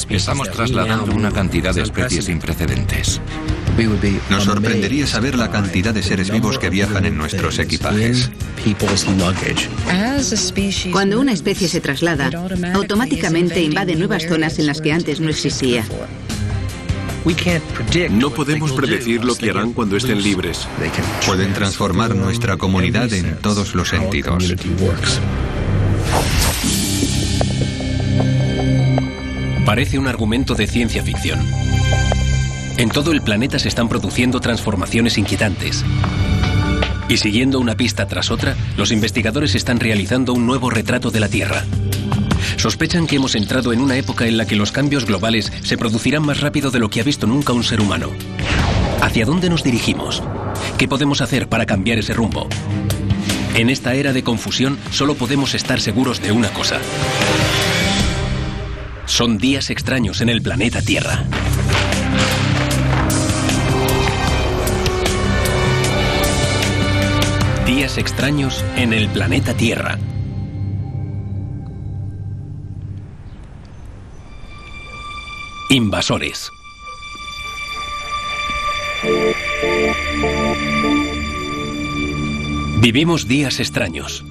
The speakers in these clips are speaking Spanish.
Estamos trasladando una cantidad de especies sin precedentes. Nos sorprendería saber la cantidad de seres vivos que viajan en nuestros equipajes. Cuando una especie se traslada, automáticamente invade nuevas zonas en las que antes no existía. No podemos predecir lo que harán cuando estén libres. Pueden transformar nuestra comunidad en todos los sentidos. Parece un argumento de ciencia ficción. En todo el planeta se están produciendo transformaciones inquietantes. Y siguiendo una pista tras otra, los investigadores están realizando un nuevo retrato de la Tierra. Sospechan que hemos entrado en una época en la que los cambios globales se producirán más rápido de lo que ha visto nunca un ser humano. ¿Hacia dónde nos dirigimos? ¿Qué podemos hacer para cambiar ese rumbo? En esta era de confusión, solo podemos estar seguros de una cosa. Son días extraños en el planeta Tierra. Días extraños en el planeta Tierra. Invasores. Vivimos días extraños.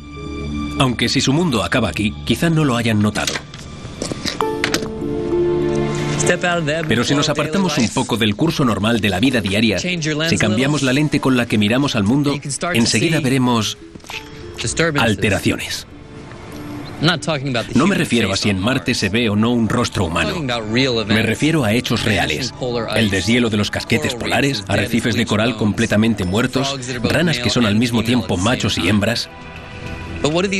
Aunque si su mundo acaba aquí, quizá no lo hayan notado. Pero si nos apartamos un poco del curso normal de la vida diaria, si cambiamos la lente con la que miramos al mundo, enseguida veremos alteraciones. No me refiero a si en Marte se ve o no un rostro humano. Me refiero a hechos reales. El deshielo de los casquetes polares, arrecifes de coral completamente muertos, ranas que son al mismo tiempo machos y hembras.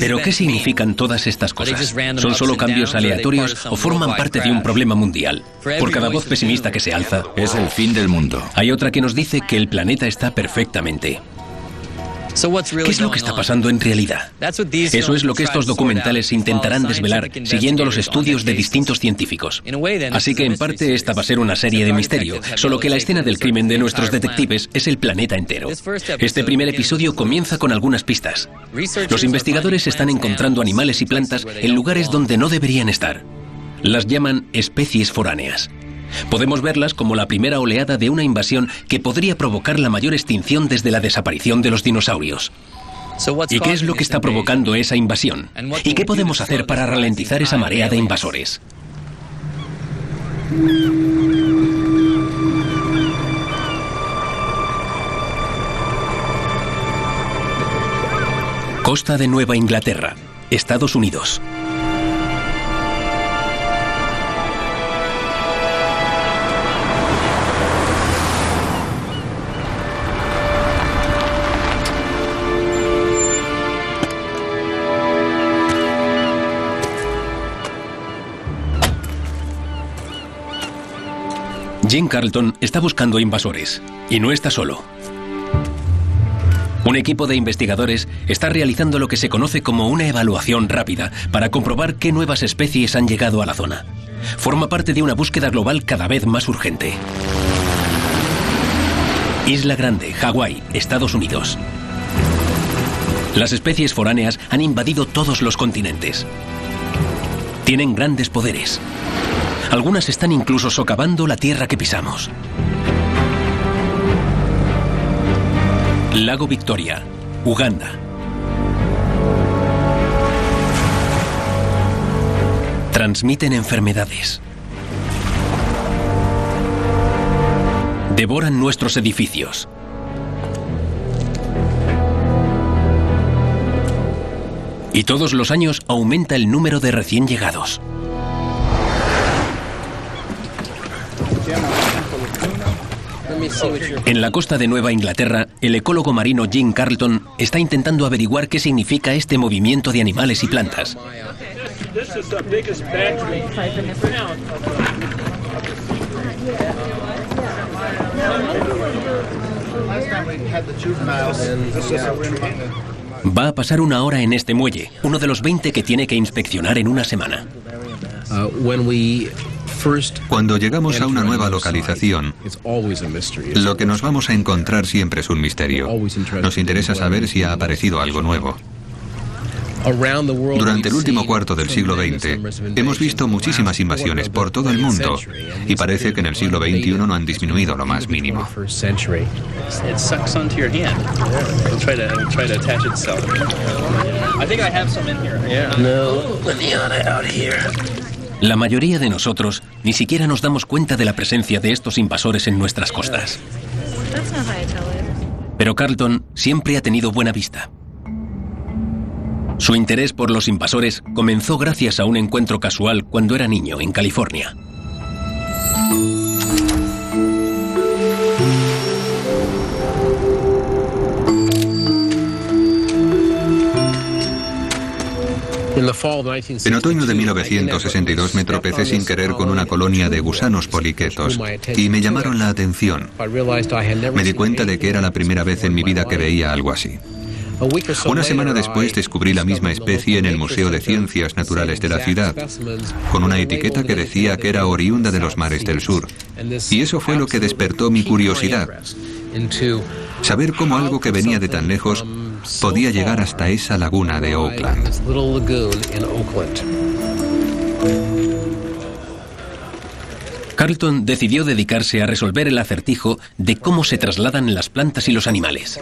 ¿Pero qué significan todas estas cosas? ¿Son solo cambios aleatorios o forman parte de un problema mundial? Por cada voz pesimista que se alza, Es el fin del mundo. hay otra que nos dice que el planeta está perfectamente. ¿Qué es lo que está pasando en realidad? Eso es lo que estos documentales intentarán desvelar, siguiendo los estudios de distintos científicos. Así que en parte esta va a ser una serie de misterio, solo que la escena del crimen de nuestros detectives es el planeta entero. Este primer episodio comienza con algunas pistas. Los investigadores están encontrando animales y plantas en lugares donde no deberían estar. Las llaman especies foráneas. Podemos verlas como la primera oleada de una invasión que podría provocar la mayor extinción desde la desaparición de los dinosaurios. ¿Y qué es lo que está provocando esa invasión? ¿Y qué podemos hacer para ralentizar esa marea de invasores? Costa de Nueva Inglaterra, Estados Unidos. Jim Carlton está buscando invasores, y no está solo. Un equipo de investigadores está realizando lo que se conoce como una evaluación rápida para comprobar qué nuevas especies han llegado a la zona. Forma parte de una búsqueda global cada vez más urgente. Isla Grande, Hawái, Estados Unidos. Las especies foráneas han invadido todos los continentes. Tienen grandes poderes. Algunas están incluso socavando la tierra que pisamos. Lago Victoria, Uganda. Transmiten enfermedades. Devoran nuestros edificios. Y todos los años aumenta el número de recién llegados. En la costa de Nueva Inglaterra, el ecólogo marino Jim Carlton está intentando averiguar qué significa este movimiento de animales y plantas. Va a pasar una hora en este muelle, uno de los 20 que tiene que inspeccionar en una semana. Cuando llegamos a una nueva localización, lo que nos vamos a encontrar siempre es un misterio. Nos interesa saber si ha aparecido algo nuevo. Durante el último cuarto del siglo XX, hemos visto muchísimas invasiones por todo el mundo y parece que en el siglo XXI no han disminuido lo más mínimo. La mayoría de nosotros ni siquiera nos damos cuenta de la presencia de estos invasores en nuestras costas. Pero Carlton siempre ha tenido buena vista. Su interés por los invasores comenzó gracias a un encuentro casual cuando era niño en California. En otoño de 1962 me tropecé sin querer con una colonia de gusanos poliquetos y me llamaron la atención. Me di cuenta de que era la primera vez en mi vida que veía algo así. Una semana después descubrí la misma especie en el Museo de Ciencias Naturales de la ciudad, con una etiqueta que decía que era oriunda de los mares del sur. Y eso fue lo que despertó mi curiosidad. Saber cómo algo que venía de tan lejos podía llegar hasta esa laguna de Oakland. Carlton decidió dedicarse a resolver el acertijo de cómo se trasladan las plantas y los animales.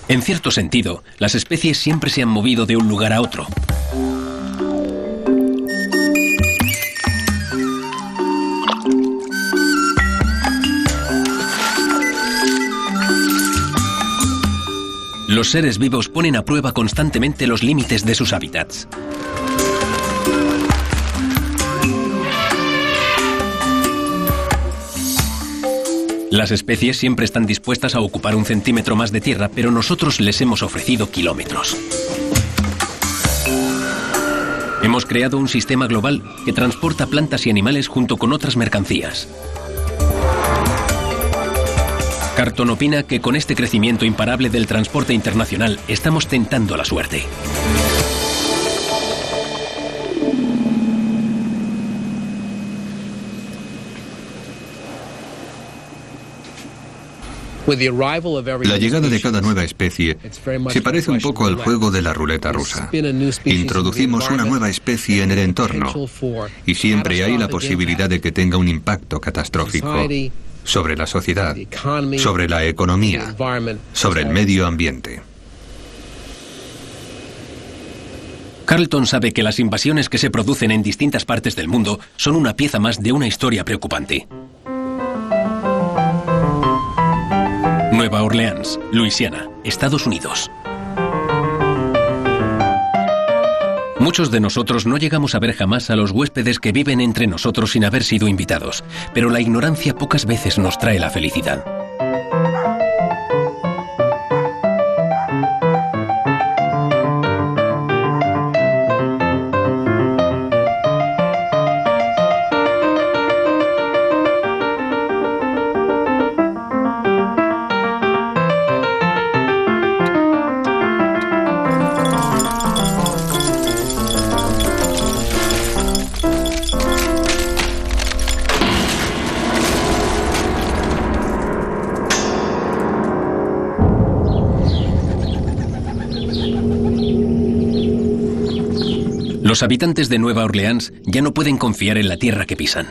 En cierto sentido, las especies siempre se han movido de un lugar a otro. Los seres vivos ponen a prueba constantemente los límites de sus hábitats. Las especies siempre están dispuestas a ocupar un centímetro más de tierra, pero nosotros les hemos ofrecido kilómetros. Hemos creado un sistema global que transporta plantas y animales junto con otras mercancías. Carlton opina que con este crecimiento imparable del transporte internacional estamos tentando la suerte. La llegada de cada nueva especie se parece un poco al juego de la ruleta rusa. Introducimos una nueva especie en el entorno y siempre hay la posibilidad de que tenga un impacto catastrófico sobre la sociedad, sobre la economía, sobre el medio ambiente. Carlton sabe que las invasiones que se producen en distintas partes del mundo son una pieza más de una historia preocupante. Nueva Orleans, Luisiana, Estados Unidos. Muchos de nosotros no llegamos a ver jamás a los huéspedes que viven entre nosotros sin haber sido invitados, pero la ignorancia pocas veces nos trae la felicidad. Los habitantes de Nueva Orleans ya no pueden confiar en la tierra que pisan.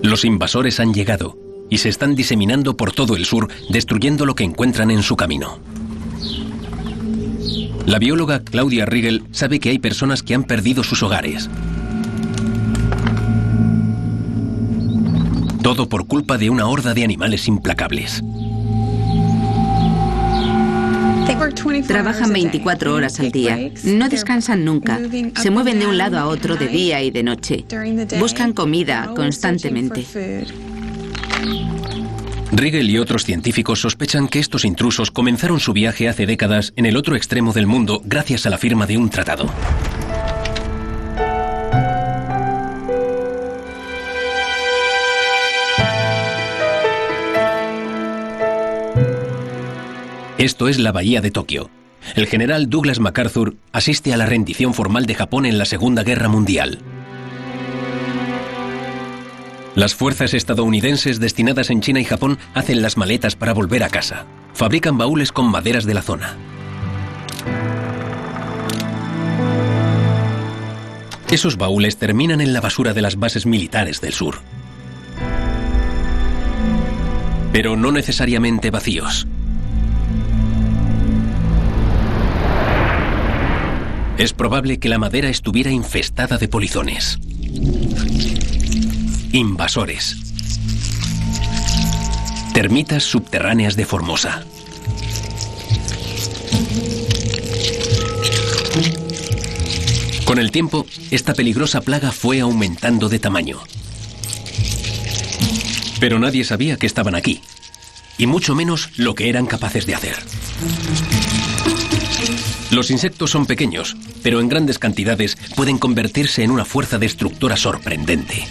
Los invasores han llegado y se están diseminando por todo el sur, destruyendo lo que encuentran en su camino. La bióloga Claudia Rigel sabe que hay personas que han perdido sus hogares. Todo por culpa de una horda de animales implacables. Trabajan 24 horas al día, no descansan nunca, se mueven de un lado a otro de día y de noche, buscan comida constantemente. Rigel y otros científicos sospechan que estos intrusos comenzaron su viaje hace décadas en el otro extremo del mundo gracias a la firma de un tratado. Esto es la Bahía de Tokio. El general Douglas MacArthur asiste a la rendición formal de Japón en la Segunda Guerra Mundial. Las fuerzas estadounidenses destinadas en China y Japón hacen las maletas para volver a casa. fabrican baúles con maderas de la zona. Esos baúles terminan en la basura de las bases militares del sur. Pero no necesariamente vacíos. Es probable que la madera estuviera infestada de polizones. Invasores. Termitas subterráneas de Formosa. Con el tiempo, esta peligrosa plaga fue aumentando de tamaño. Pero nadie sabía que estaban aquí, y mucho menos lo que eran capaces de hacer. Los insectos son pequeños, pero en grandes cantidades pueden convertirse en una fuerza destructora sorprendente.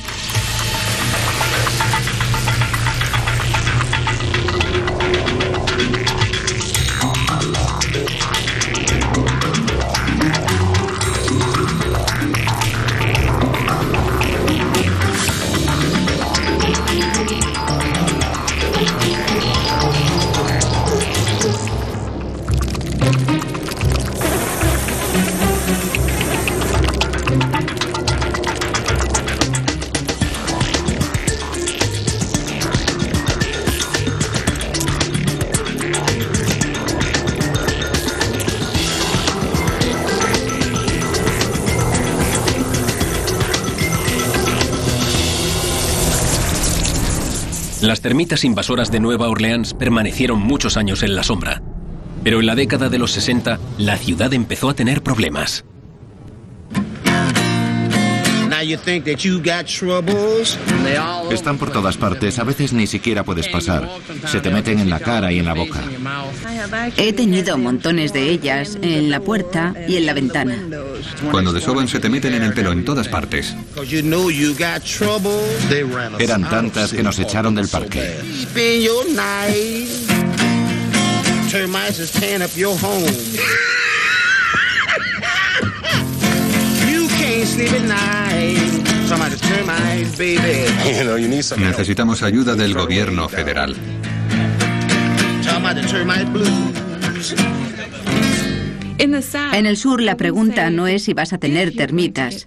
Las termitas invasoras de Nueva Orleans permanecieron muchos años en la sombra, pero en la década de los 60 la ciudad empezó a tener problemas. Están por todas partes, a veces ni siquiera puedes pasar. Se te meten en la cara y en la boca. He tenido montones de ellas en la puerta y en la ventana. Cuando desoban se te meten en el pelo en todas partes. Eran tantas que nos echaron del parque. Necesitamos ayuda del gobierno federal. En el sur la pregunta no es si vas a tener termitas,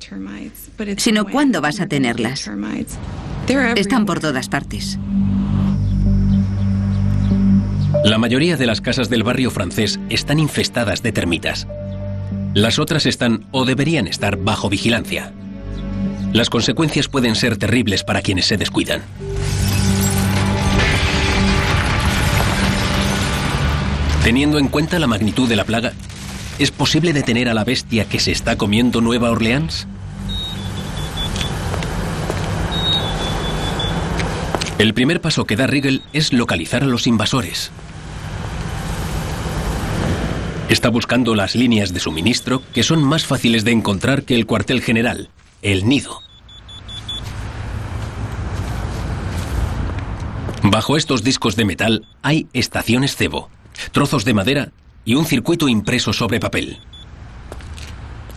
sino cuándo vas a tenerlas. Están por todas partes. La mayoría de las casas del barrio francés están infestadas de termitas. Las otras están o deberían estar bajo vigilancia. Las consecuencias pueden ser terribles para quienes se descuidan. Teniendo en cuenta la magnitud de la plaga, ¿es posible detener a la bestia que se está comiendo Nueva Orleans? El primer paso que da Riegel es localizar a los invasores. Está buscando las líneas de suministro que son más fáciles de encontrar que el cuartel general, el nido. Bajo estos discos de metal hay estaciones cebo, trozos de madera y un circuito impreso sobre papel.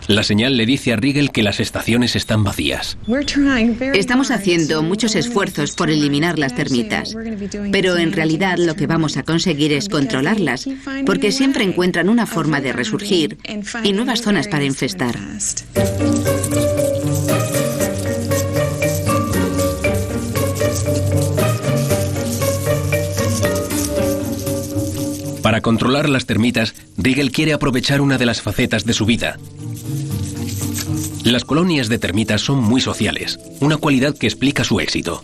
La señal le dice a Riegel que las estaciones están vacías. Estamos haciendo muchos esfuerzos por eliminar las termitas, pero en realidad lo que vamos a conseguir es controlarlas, porque siempre encuentran una forma de resurgir y nuevas zonas para infestar. Para controlar las termitas, Riegel quiere aprovechar una de las facetas de su vida. Las colonias de termitas son muy sociales, una cualidad que explica su éxito.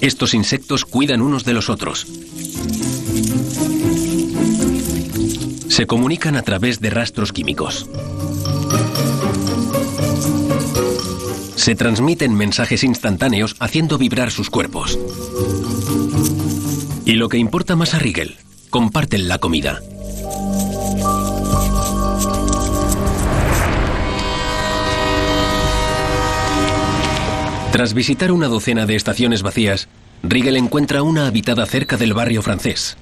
Estos insectos cuidan unos de los otros. Se comunican a través de rastros químicos. Se transmiten mensajes instantáneos haciendo vibrar sus cuerpos. Y lo que importa más a Riegel, comparten la comida. Tras visitar una docena de estaciones vacías, Riegel encuentra una habitada cerca del barrio francés.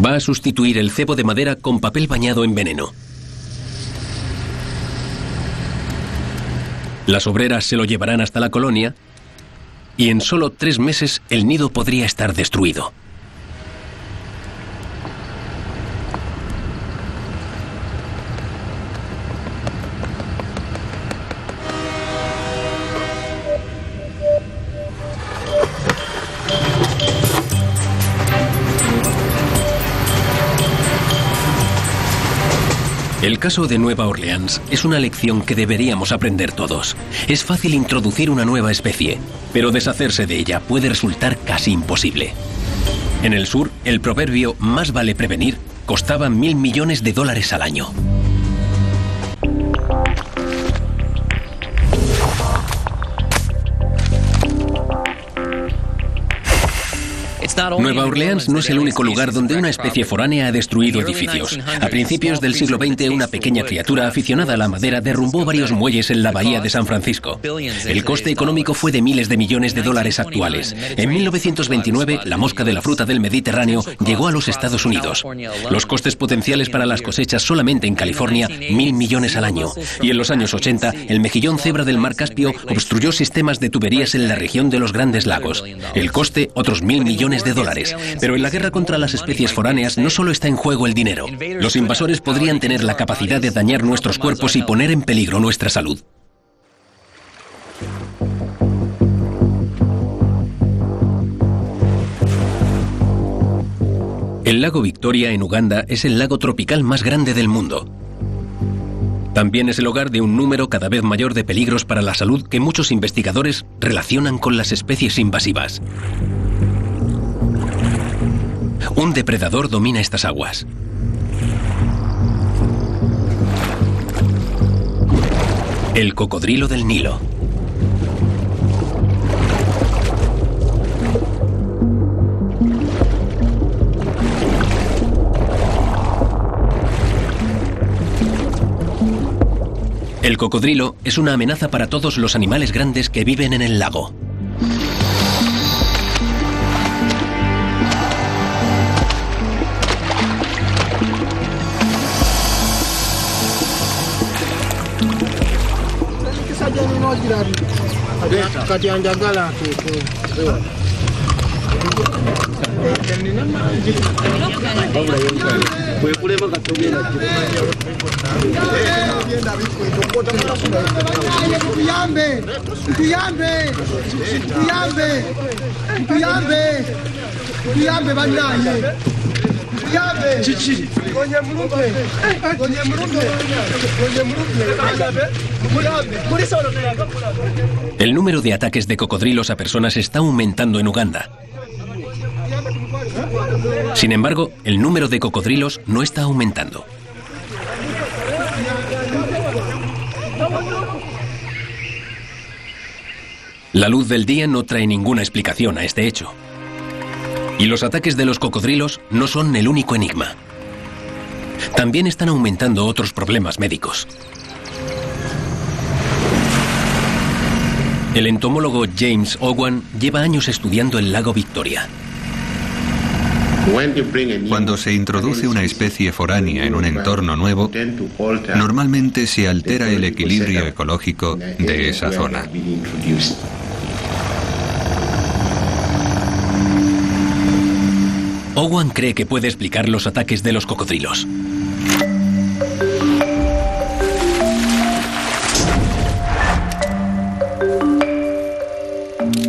Va a sustituir el cebo de madera con papel bañado en veneno. Las obreras se lo llevarán hasta la colonia y en solo 3 meses el nido podría estar destruido. El caso de Nueva Orleans es una lección que deberíamos aprender todos. Es fácil introducir una nueva especie, pero deshacerse de ella puede resultar casi imposible. En el sur, el proverbio "más vale prevenir" costaba $1.000 millones al año. Nueva Orleans no es el único lugar donde una especie foránea ha destruido edificios. A principios del siglo XX, una pequeña criatura aficionada a la madera derrumbó varios muelles en la bahía de San Francisco. El coste económico fue de miles de millones de dólares actuales. En 1929, la mosca de la fruta del Mediterráneo llegó a los Estados Unidos. Los costes potenciales para las cosechas solamente en California, $1.000 millones al año. Y en los años 80, el mejillón cebra del mar Caspio obstruyó sistemas de tuberías en la región de los Grandes Lagos. El coste, otros $1.000 millones. Pero en la guerra contra las especies foráneas no solo está en juego el dinero. Los invasores podrían tener la capacidad de dañar nuestros cuerpos y poner en peligro nuestra salud. El lago Victoria en Uganda es el lago tropical más grande del mundo. También es el hogar de un número cada vez mayor de peligros para la salud que muchos investigadores relacionan con las especies invasivas. Un depredador domina estas aguas. El cocodrilo del Nilo. El cocodrilo es una amenaza para todos los animales grandes que viven en el lago. El número de ataques de cocodrilos a personas está aumentando en Uganda. Sin embargo, el número de cocodrilos no está aumentando. La luz del día no trae ninguna explicación a este hecho. Y los ataques de los cocodrilos no son el único enigma. También están aumentando otros problemas médicos. El entomólogo James Owen lleva años estudiando el lago Victoria. Cuando se introduce una especie foránea en un entorno nuevo, normalmente se altera el equilibrio ecológico de esa zona. Owen cree que puede explicar los ataques de los cocodrilos.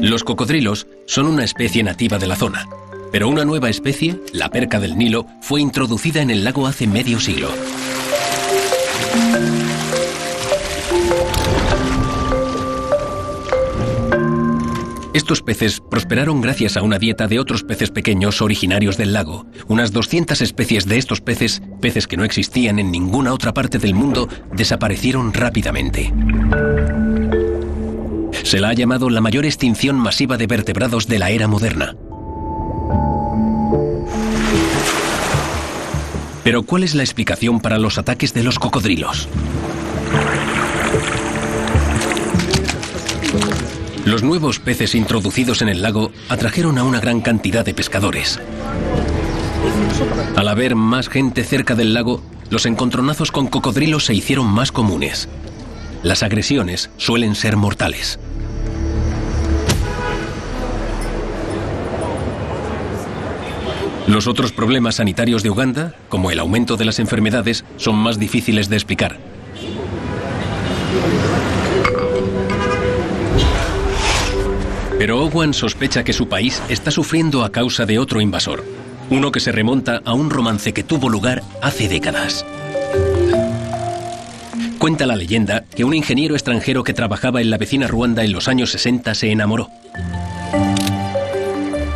Los cocodrilos son una especie nativa de la zona, pero una nueva especie, la perca del Nilo, fue introducida en el lago hace medio siglo. Estos peces prosperaron gracias a una dieta de otros peces pequeños originarios del lago. Unas 200 especies de estos peces, peces que no existían en ninguna otra parte del mundo, desaparecieron rápidamente. Se la ha llamado la mayor extinción masiva de vertebrados de la era moderna. Pero ¿cuál es la explicación para los ataques de los cocodrilos? Los nuevos peces introducidos en el lago atrajeron a una gran cantidad de pescadores. Al haber más gente cerca del lago, los encontronazos con cocodrilos se hicieron más comunes. Las agresiones suelen ser mortales. Los otros problemas sanitarios de Uganda, como el aumento de las enfermedades, son más difíciles de explicar. Pero Owen sospecha que su país está sufriendo a causa de otro invasor, uno que se remonta a un romance que tuvo lugar hace décadas. Cuenta la leyenda que un ingeniero extranjero que trabajaba en la vecina Ruanda en los años 60 se enamoró.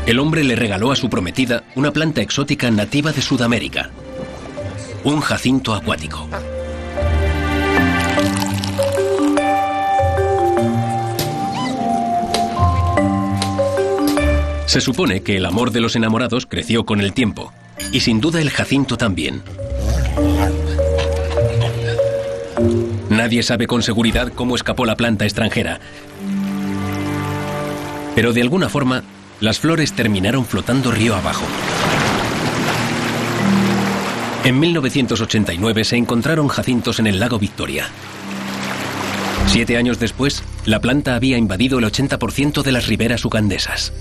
El hombre le regaló a su prometida una planta exótica nativa de Sudamérica, un jacinto acuático. Se supone que el amor de los enamorados creció con el tiempo, y sin duda el jacinto también. Nadie sabe con seguridad cómo escapó la planta extranjera, pero de alguna forma las flores terminaron flotando río abajo. En 1989 se encontraron jacintos en el lago Victoria. 7 años después, la planta había invadido el 80% de las riberas ugandesas.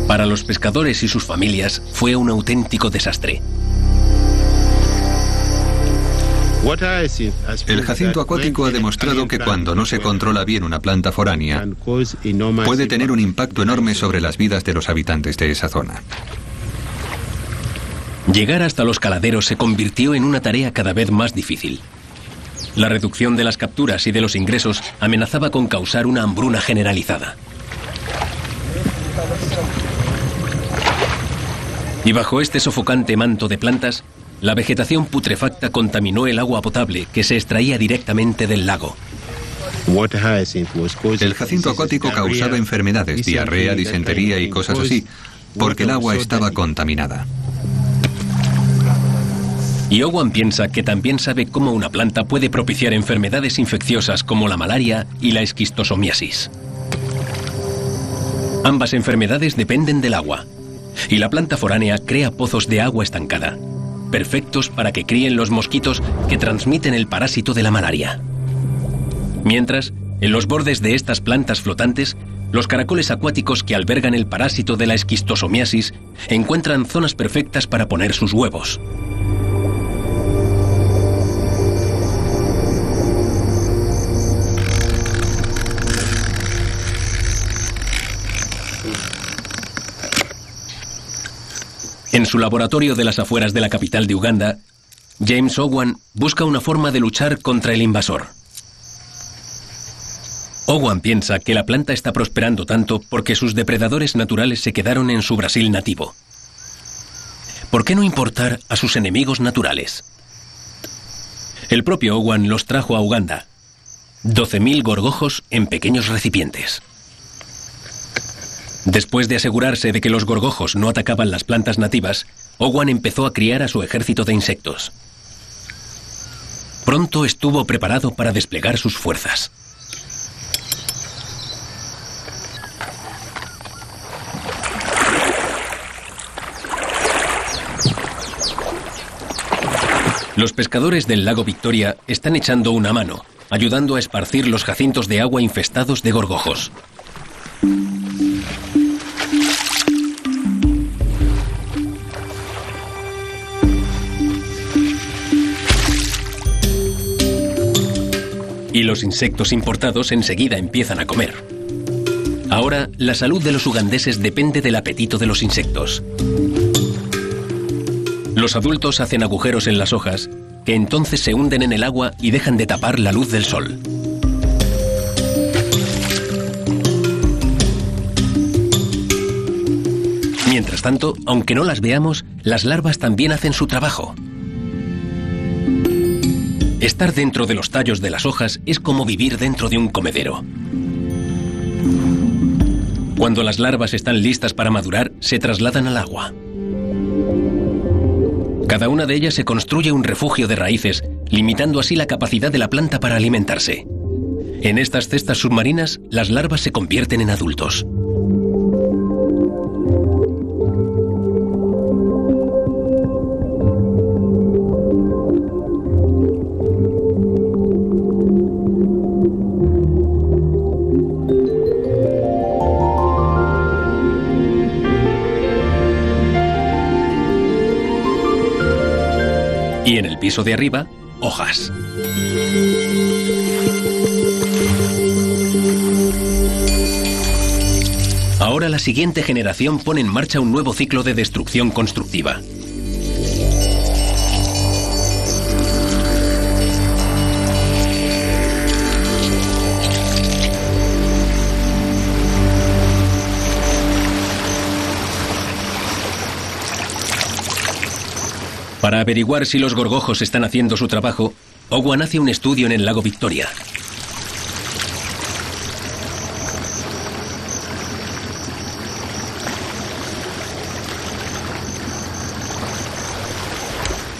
Para los pescadores y sus familias fue un auténtico desastre. El jacinto acuático ha demostrado que cuando no se controla bien una planta foránea, puede tener un impacto enorme sobre las vidas de los habitantes de esa zona. Llegar hasta los caladeros se convirtió en una tarea cada vez más difícil. La reducción de las capturas y de los ingresos amenazaba con causar una hambruna generalizada. Y bajo este sofocante manto de plantas, la vegetación putrefacta contaminó el agua potable que se extraía directamente del lago. El jacinto acuático causaba enfermedades, diarrea, disentería y cosas así, porque el agua estaba contaminada. Y Owen piensa que también sabe cómo una planta puede propiciar enfermedades infecciosas como la malaria y la esquistosomiasis. Ambas enfermedades dependen del agua, y la planta foránea crea pozos de agua estancada, perfectos para que críen los mosquitos que transmiten el parásito de la malaria. Mientras, en los bordes de estas plantas flotantes, los caracoles acuáticos que albergan el parásito de la esquistosomiasis encuentran zonas perfectas para poner sus huevos. En su laboratorio de las afueras de la capital de Uganda, James Owen busca una forma de luchar contra el invasor. Owen piensa que la planta está prosperando tanto porque sus depredadores naturales se quedaron en su Brasil nativo. ¿Por qué no importar a sus enemigos naturales? El propio Owen los trajo a Uganda. 12.000 gorgojos en pequeños recipientes. Después de asegurarse de que los gorgojos no atacaban las plantas nativas, Owen empezó a criar a su ejército de insectos. Pronto estuvo preparado para desplegar sus fuerzas. Los pescadores del lago Victoria están echando una mano, ayudando a esparcir los jacintos de agua infestados de gorgojos. Y los insectos importados enseguida empiezan a comer. Ahora, la salud de los ugandeses depende del apetito de los insectos. Los adultos hacen agujeros en las hojas, que entonces se hunden en el agua y dejan de tapar la luz del sol. Mientras tanto, aunque no las veamos, las larvas también hacen su trabajo. Estar dentro de los tallos de las hojas es como vivir dentro de un comedero. Cuando las larvas están listas para madurar, se trasladan al agua. Cada una de ellas se construye un refugio de raíces, limitando así la capacidad de la planta para alimentarse. En estas cestas submarinas, las larvas se convierten en adultos. Y en el piso de arriba, hojas. Ahora la siguiente generación pone en marcha un nuevo ciclo de destrucción constructiva. Para averiguar si los gorgojos están haciendo su trabajo, Owen hace un estudio en el lago Victoria.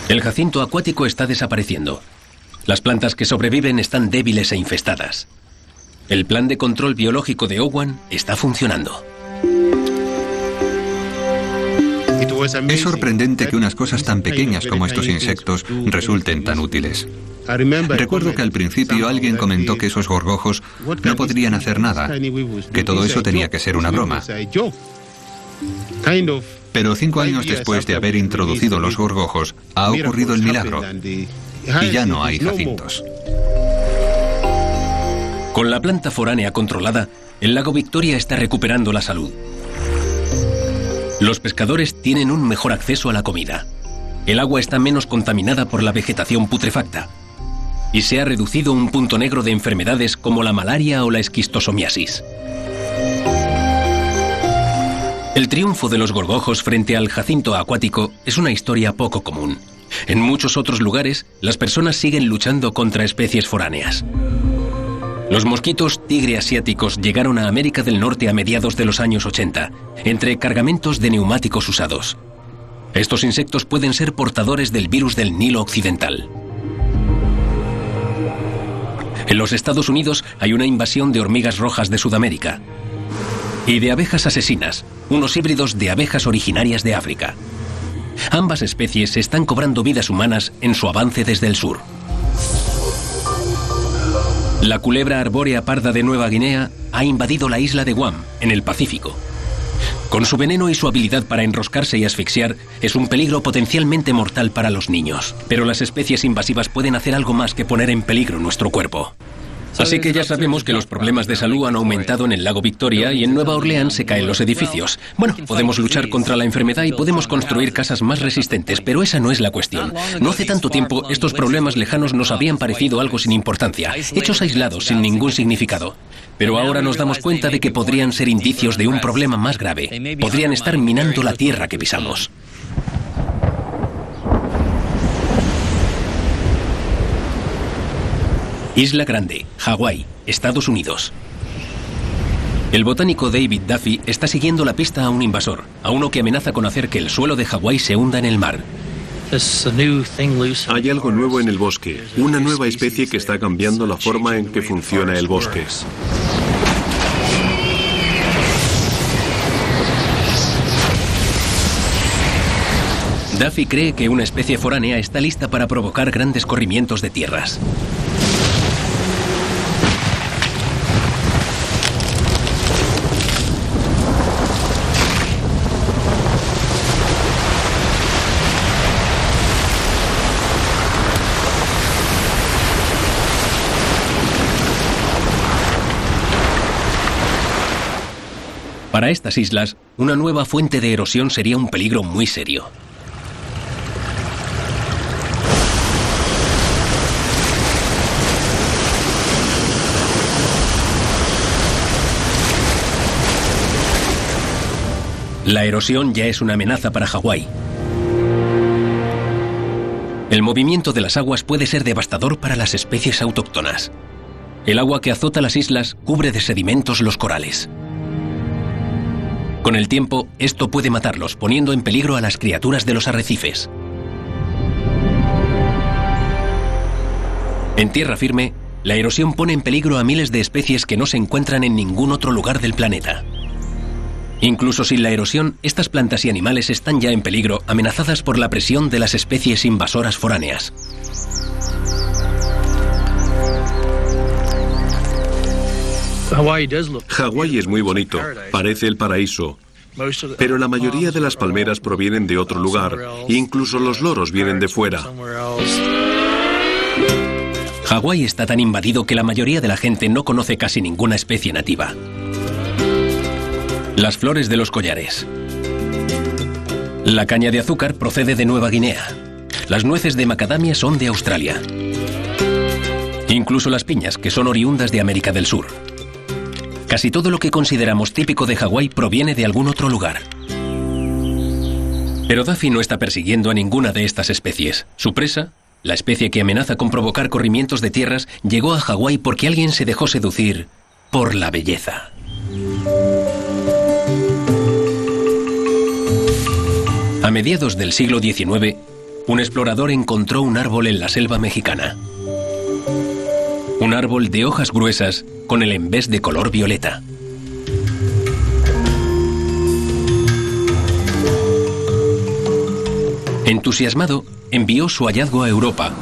El jacinto acuático está desapareciendo. Las plantas que sobreviven están débiles e infestadas. El plan de control biológico de Owen está funcionando. Es sorprendente que unas cosas tan pequeñas como estos insectos resulten tan útiles. Recuerdo que al principio alguien comentó que esos gorgojos no podrían hacer nada, que todo eso tenía que ser una broma. Pero 5 años después de haber introducido los gorgojos, ha ocurrido el milagro. Y ya no hay jacintos. Con la planta foránea controlada, el lago Victoria está recuperando la salud. Los pescadores tienen un mejor acceso a la comida. El agua está menos contaminada por la vegetación putrefacta. Y se ha reducido un punto negro de enfermedades como la malaria o la esquistosomiasis. El triunfo de los gorgojos frente al jacinto acuático es una historia poco común. En muchos otros lugares, las personas siguen luchando contra especies foráneas. Los mosquitos tigre asiáticos llegaron a América del Norte a mediados de los años 80, entre cargamentos de neumáticos usados. Estos insectos pueden ser portadores del virus del Nilo Occidental. En los Estados Unidos hay una invasión de hormigas rojas de Sudamérica y de abejas asesinas, unos híbridos de abejas originarias de África. Ambas especies están cobrando vidas humanas en su avance desde el sur. La culebra arbórea parda de Nueva Guinea ha invadido la isla de Guam, en el Pacífico. Con su veneno y su habilidad para enroscarse y asfixiar, es un peligro potencialmente mortal para los niños. Pero las especies invasivas pueden hacer algo más que poner en peligro nuestro cuerpo. Así que ya sabemos que los problemas de salud han aumentado en el lago Victoria y en Nueva Orleans se caen los edificios. Bueno, podemos luchar contra la enfermedad y podemos construir casas más resistentes, pero esa no es la cuestión. No hace tanto tiempo, estos problemas lejanos nos habían parecido algo sin importancia, hechos aislados sin ningún significado. Pero ahora nos damos cuenta de que podrían ser indicios de un problema más grave. Podrían estar minando la tierra que pisamos. Isla Grande, Hawái, Estados Unidos. El botánico David Duffy está siguiendo la pista a un invasor, a uno que amenaza con hacer que el suelo de Hawái se hunda en el mar. Hay algo nuevo en el bosque, una nueva especie que está cambiando la forma en que funciona el bosque. Duffy cree que una especie foránea está lista para provocar grandes corrimientos de tierras. Para estas islas, una nueva fuente de erosión sería un peligro muy serio. La erosión ya es una amenaza para Hawái. El movimiento de las aguas puede ser devastador para las especies autóctonas. El agua que azota las islas cubre de sedimentos los corales. Con el tiempo, esto puede matarlos, poniendo en peligro a las criaturas de los arrecifes. En tierra firme, la erosión pone en peligro a miles de especies que no se encuentran en ningún otro lugar del planeta. Incluso sin la erosión, estas plantas y animales están ya en peligro, amenazadas por la presión de las especies invasoras foráneas. Hawái es muy bonito, parece el paraíso, Pero la mayoría de las palmeras provienen de otro lugar, e incluso los loros vienen de fuera. Hawái está tan invadido que la mayoría de la gente no conoce casi ninguna especie nativa. Las flores de los collares. La caña de azúcar procede de Nueva Guinea. Las nueces de macadamia son de Australia. Incluso las piñas, que son oriundas de América del Sur. Casi todo lo que consideramos típico de Hawái proviene de algún otro lugar. Pero Daffy no está persiguiendo a ninguna de estas especies. Su presa, la especie que amenaza con provocar corrimientos de tierras, llegó a Hawái porque alguien se dejó seducir por la belleza. A mediados del siglo XIX, un explorador encontró un árbol en la selva mexicana. Un árbol de hojas gruesas con el embés de color violeta. Entusiasmado, envió su hallazgo a Europa,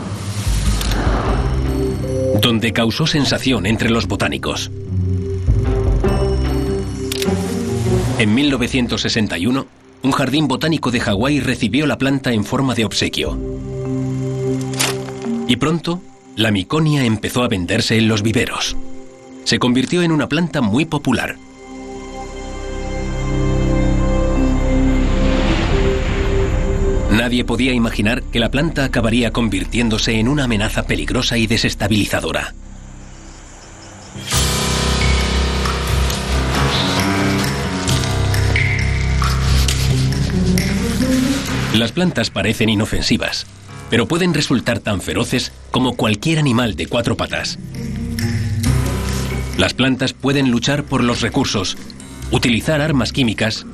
donde causó sensación entre los botánicos. En 1961, un jardín botánico de Hawái recibió la planta en forma de obsequio. Y pronto, la miconia empezó a venderse en los viveros. Se convirtió en una planta muy popular. Nadie podía imaginar que la planta acabaría convirtiéndose en una amenaza peligrosa y desestabilizadora. Las plantas parecen inofensivas, pero pueden resultar tan feroces como cualquier animal de 4 patas. Las plantas pueden luchar por los recursos, utilizar armas químicas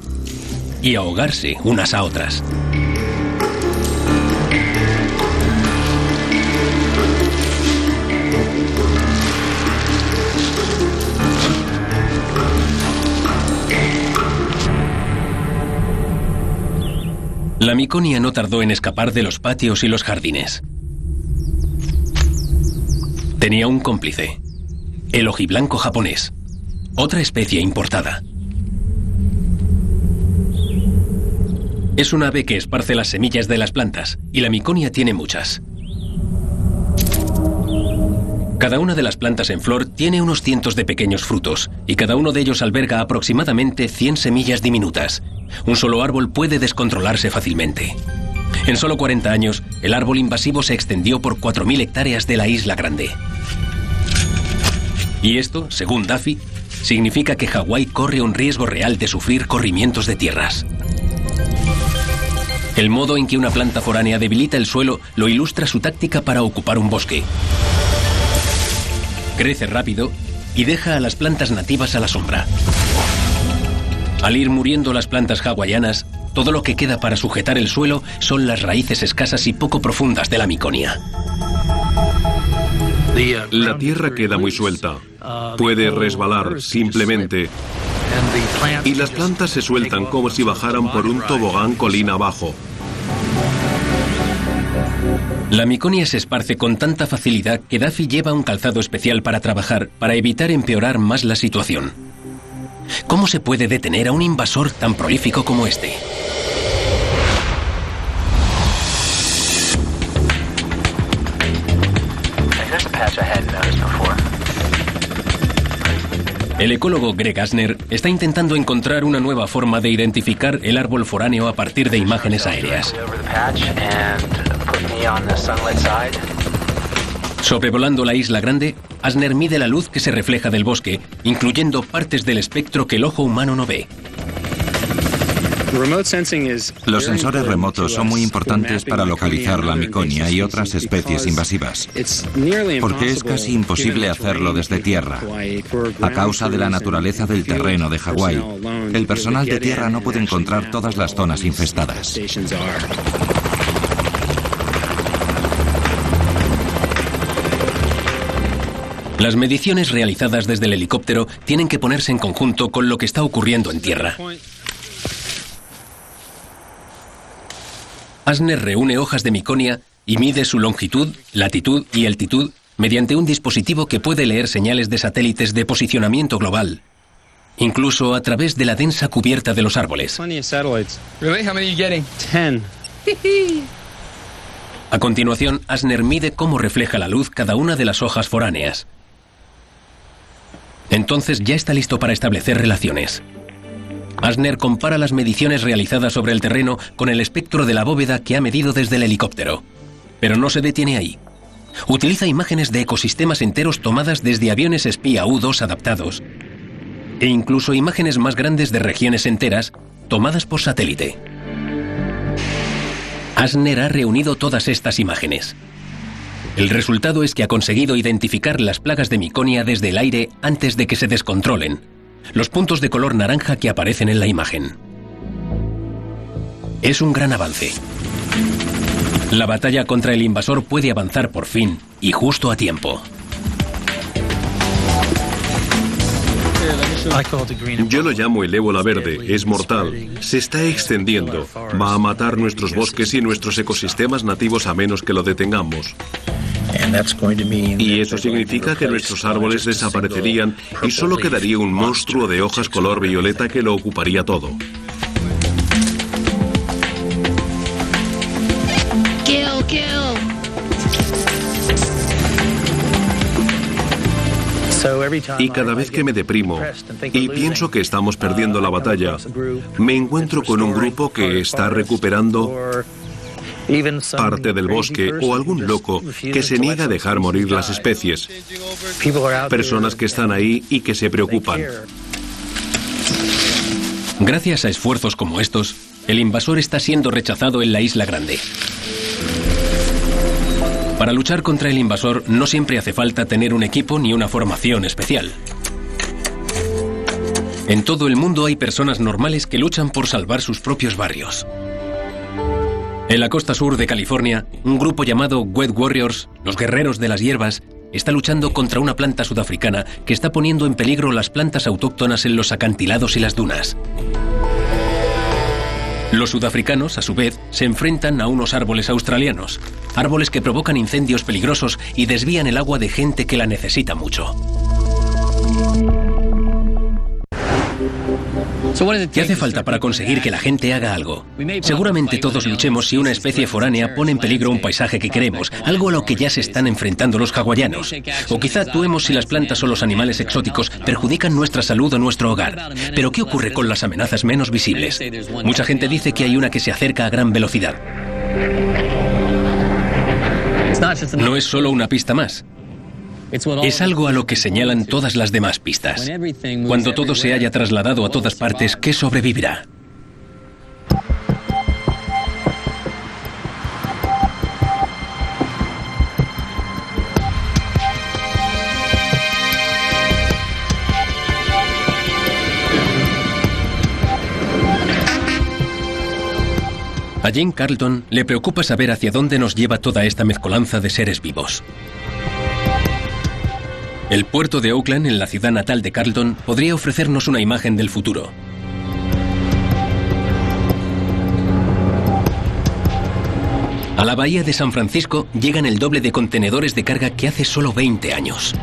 y ahogarse unas a otras. La miconia no tardó en escapar de los patios y los jardines. Tenía un cómplice, el ojiblanco japonés, otra especie importada. Es un ave que esparce las semillas de las plantas, y la miconia tiene muchas. Cada una de las plantas en flor tiene unos cientos de pequeños frutos, y cada uno de ellos alberga aproximadamente 100 semillas diminutas. Un solo árbol puede descontrolarse fácilmente. En solo 40 años, el árbol invasivo se extendió por 4.000 hectáreas de la Isla Grande. Y esto, según Daffy, significa que Hawái corre un riesgo real de sufrir corrimientos de tierras. El modo en que una planta foránea debilita el suelo lo ilustra su táctica para ocupar un bosque. Crece rápido y deja a las plantas nativas a la sombra. Al ir muriendo las plantas hawaianas, todo lo que queda para sujetar el suelo son las raíces escasas y poco profundas de la miconia. La tierra queda muy suelta. Puede resbalar simplemente. Y las plantas se sueltan como si bajaran por un tobogán colina abajo. La miconia se esparce con tanta facilidad que Daffy lleva un calzado especial para trabajar, para evitar empeorar más la situación. ¿Cómo se puede detener a un invasor tan prolífico como este? El ecólogo Greg Asner está intentando encontrar una nueva forma de identificar el árbol foráneo a partir de imágenes aéreas. Sobrevolando la Isla Grande, Asner mide la luz que se refleja del bosque, incluyendo partes del espectro que el ojo humano no ve. Los sensores remotos son muy importantes para localizar la miconia y otras especies invasivas, porque es casi imposible hacerlo desde tierra. A causa de la naturaleza del terreno de Hawái, el personal de tierra no puede encontrar todas las zonas infestadas. Las mediciones realizadas desde el helicóptero tienen que ponerse en conjunto con lo que está ocurriendo en tierra. Asner reúne hojas de miconia y mide su longitud, latitud y altitud mediante un dispositivo que puede leer señales de satélites de posicionamiento global incluso a través de la densa cubierta de los árboles. A continuación, Asner mide cómo refleja la luz cada una de las hojas foráneas. Entonces ya está listo para establecer relaciones. Asner compara las mediciones realizadas sobre el terreno con el espectro de la bóveda que ha medido desde el helicóptero. Pero no se detiene ahí. Utiliza imágenes de ecosistemas enteros tomadas desde aviones espía U-2 adaptados, e incluso imágenes más grandes de regiones enteras tomadas por satélite. Asner ha reunido todas estas imágenes. El resultado es que ha conseguido identificar las plagas de miconia desde el aire antes de que se descontrolen, los puntos de color naranja que aparecen en la imagen. Es un gran avance. La batalla contra el invasor puede avanzar por fin, y justo a tiempo. Yo lo llamo el ébola verde, es mortal, se está extendiendo, va a matar nuestros bosques y nuestros ecosistemas nativos a menos que lo detengamos. Y eso significa que nuestros árboles desaparecerían y solo quedaría un monstruo de hojas color violeta que lo ocuparía todo. Y cada vez que me deprimo y pienso que estamos perdiendo la batalla, me encuentro con un grupo que está recuperando parte del bosque o algún loco que se niega a dejar morir las especies. Personas que están ahí y que se preocupan. Gracias a esfuerzos como estos, el invasor está siendo rechazado en la Isla Grande. Para luchar contra el invasor no siempre hace falta tener un equipo ni una formación especial. En todo el mundo hay personas normales que luchan por salvar sus propios barrios. En la costa sur de California, un grupo llamado Wet Warriors, los guerreros de las hierbas, está luchando contra una planta sudafricana que está poniendo en peligro las plantas autóctonas en los acantilados y las dunas. Los sudafricanos, a su vez, se enfrentan a unos árboles australianos, árboles que provocan incendios peligrosos y desvían el agua de gente que la necesita mucho. ¿Qué hace falta para conseguir que la gente haga algo? Seguramente todos luchemos si una especie foránea pone en peligro un paisaje que queremos, algo a lo que ya se están enfrentando los hawaianos. O quizá actuemos si las plantas o los animales exóticos perjudican nuestra salud o nuestro hogar. Pero ¿qué ocurre con las amenazas menos visibles? Mucha gente dice que hay una que se acerca a gran velocidad. No es solo una pista más. Es algo a lo que señalan todas las demás pistas. Cuando todo se haya trasladado a todas partes, ¿qué sobrevivirá? A Jim Carlton le preocupa saber hacia dónde nos lleva toda esta mezcolanza de seres vivos. El puerto de Oakland, en la ciudad natal de Carlton, podría ofrecernos una imagen del futuro. A la bahía de San Francisco llegan el doble de contenedores de carga que hace solo 20 años.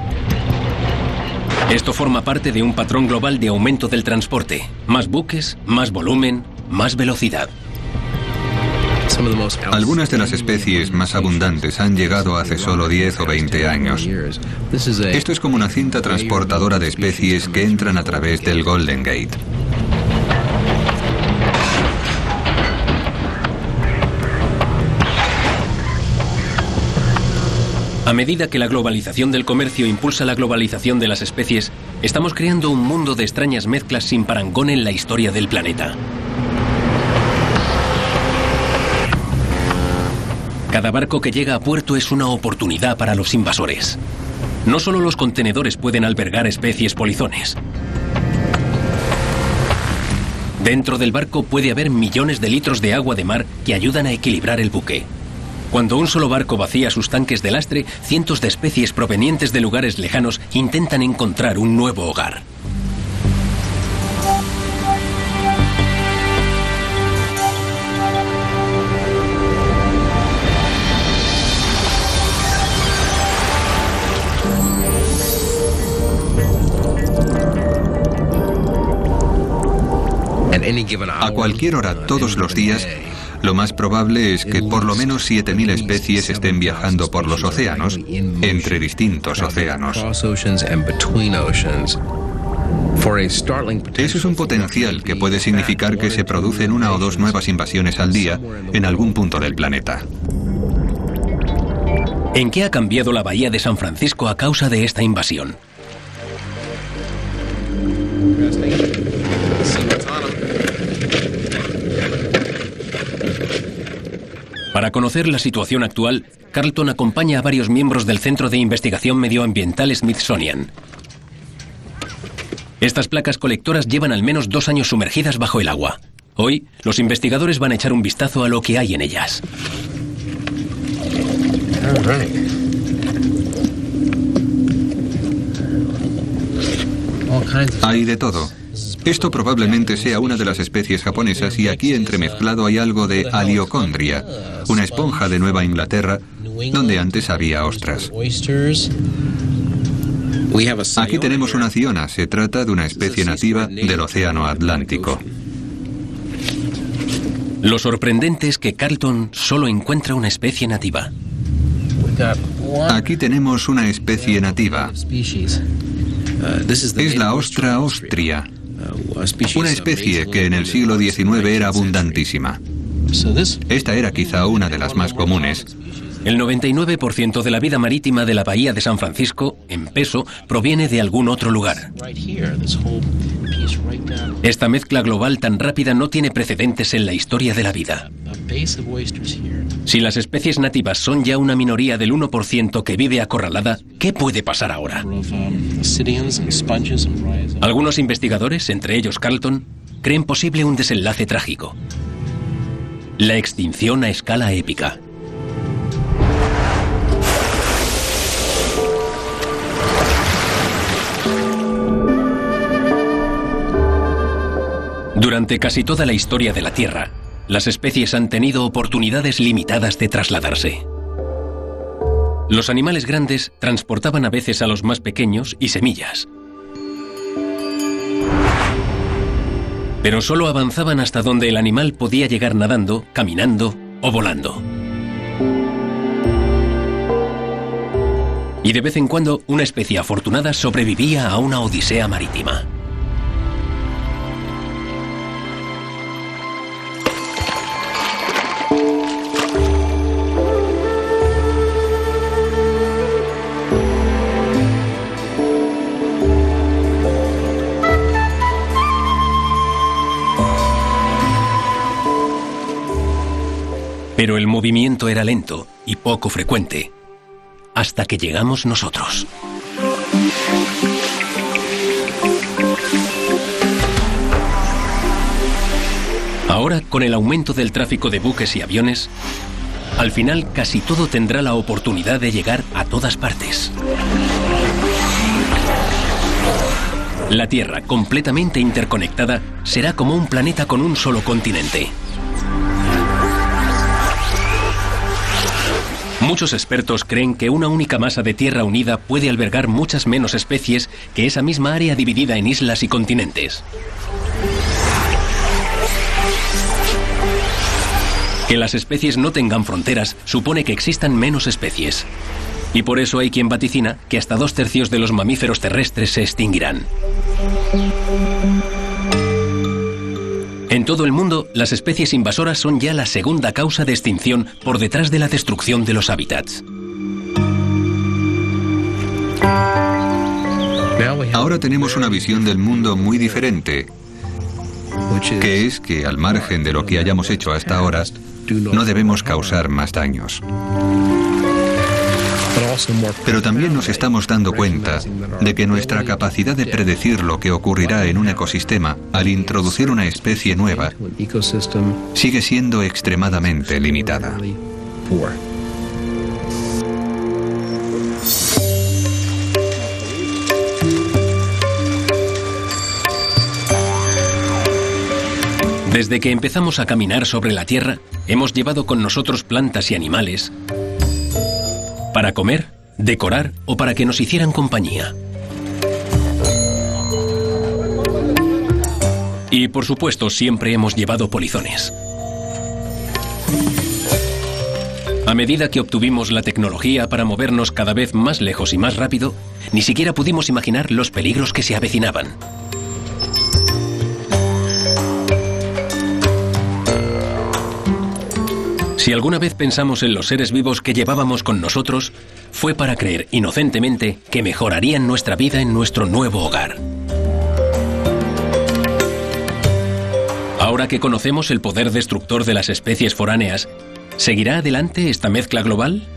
Esto forma parte de un patrón global de aumento del transporte. Más buques, más volumen, más velocidad. Algunas de las especies más abundantes han llegado hace solo 10 o 20 años. Esto es como una cinta transportadora de especies que entran a través del Golden Gate. A medida que la globalización del comercio impulsa la globalización de las especies, estamos creando un mundo de extrañas mezclas sin parangón en la historia del planeta. Cada barco que llega a puerto es una oportunidad para los invasores. No solo los contenedores pueden albergar especies polizones. Dentro del barco puede haber millones de litros de agua de mar que ayudan a equilibrar el buque. Cuando un solo barco vacía sus tanques de lastre, cientos de especies provenientes de lugares lejanos intentan encontrar un nuevo hogar. A cualquier hora, todos los días, lo más probable es que por lo menos 7.000 especies estén viajando por los océanos, entre distintos océanos. Eso es un potencial que puede significar que se producen 1 o 2 nuevas invasiones al día en algún punto del planeta. ¿En qué ha cambiado la bahía de San Francisco a causa de esta invasión? Para conocer la situación actual, Carlton acompaña a varios miembros del Centro de Investigación Medioambiental Smithsonian. Estas placas colectoras llevan al menos 2 años sumergidas bajo el agua. Hoy, los investigadores van a echar un vistazo a lo que hay en ellas. Hay de todo. Esto probablemente sea una de las especies japonesas y aquí entremezclado hay algo de Aliochondria, una esponja de Nueva Inglaterra, donde antes había ostras. Aquí tenemos una ciona, se trata de una especie nativa del Océano Atlántico. Lo sorprendente es que Carlton solo encuentra una especie nativa. Aquí tenemos una especie nativa. Es la ostra ostria, una especie que en el siglo XIX era abundantísima. Esta era quizá una de las más comunes. El 99% de la vida marítima de la bahía de San Francisco, en peso, proviene de algún otro lugar. Esta mezcla global tan rápida no tiene precedentes en la historia de la vida. Si las especies nativas son ya una minoría del 1% que vive acorralada, ¿qué puede pasar ahora? Algunos investigadores, entre ellos Carlton, creen posible un desenlace trágico. La extinción a escala épica. Durante casi toda la historia de la Tierra, las especies han tenido oportunidades limitadas de trasladarse. Los animales grandes transportaban a veces a los más pequeños y semillas. Pero solo avanzaban hasta donde el animal podía llegar nadando, caminando o volando. Y de vez en cuando una especie afortunada sobrevivía a una odisea marítima. Pero el movimiento era lento y poco frecuente, hasta que llegamos nosotros. Ahora, con el aumento del tráfico de buques y aviones, al final casi todo tendrá la oportunidad de llegar a todas partes. La Tierra, completamente interconectada, será como un planeta con un solo continente. Muchos expertos creen que una única masa de tierra unida puede albergar muchas menos especies que esa misma área dividida en islas y continentes. Que las especies no tengan fronteras supone que existan menos especies. Y por eso hay quien vaticina que hasta 2/3 de los mamíferos terrestres se extinguirán. En todo el mundo, las especies invasoras son ya la segunda causa de extinción por detrás de la destrucción de los hábitats. Ahora tenemos una visión del mundo muy diferente, que es que al margen de lo que hayamos hecho hasta ahora, no debemos causar más daños. Pero también nos estamos dando cuenta de que nuestra capacidad de predecir lo que ocurrirá en un ecosistema al introducir una especie nueva sigue siendo extremadamente limitada. Desde que empezamos a caminar sobre la Tierra, hemos llevado con nosotros plantas y animales para comer, decorar o para que nos hicieran compañía. Y Y, por supuesto, siempre hemos llevado polizones. A medida que obtuvimos la tecnología para movernos cada vez más lejos y más rápido, ni siquiera pudimos imaginar los peligros que se avecinaban. Si alguna vez pensamos en los seres vivos que llevábamos con nosotros, fue para creer inocentemente que mejorarían nuestra vida en nuestro nuevo hogar. Ahora que conocemos el poder destructor de las especies foráneas, ¿seguirá adelante esta mezcla global?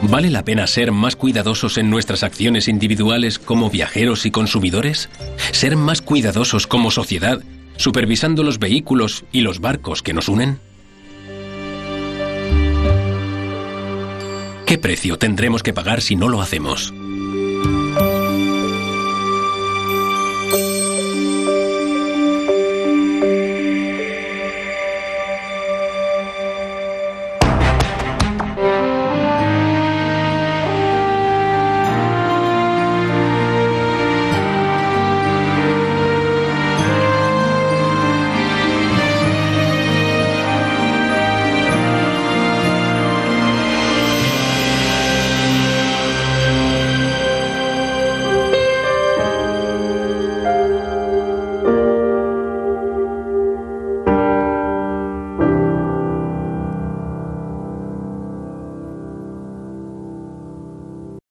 ¿Vale la pena ser más cuidadosos en nuestras acciones individuales como viajeros y consumidores? ¿Ser más cuidadosos como sociedad, supervisando los vehículos y los barcos que nos unen? ¿Qué precio tendremos que pagar si no lo hacemos?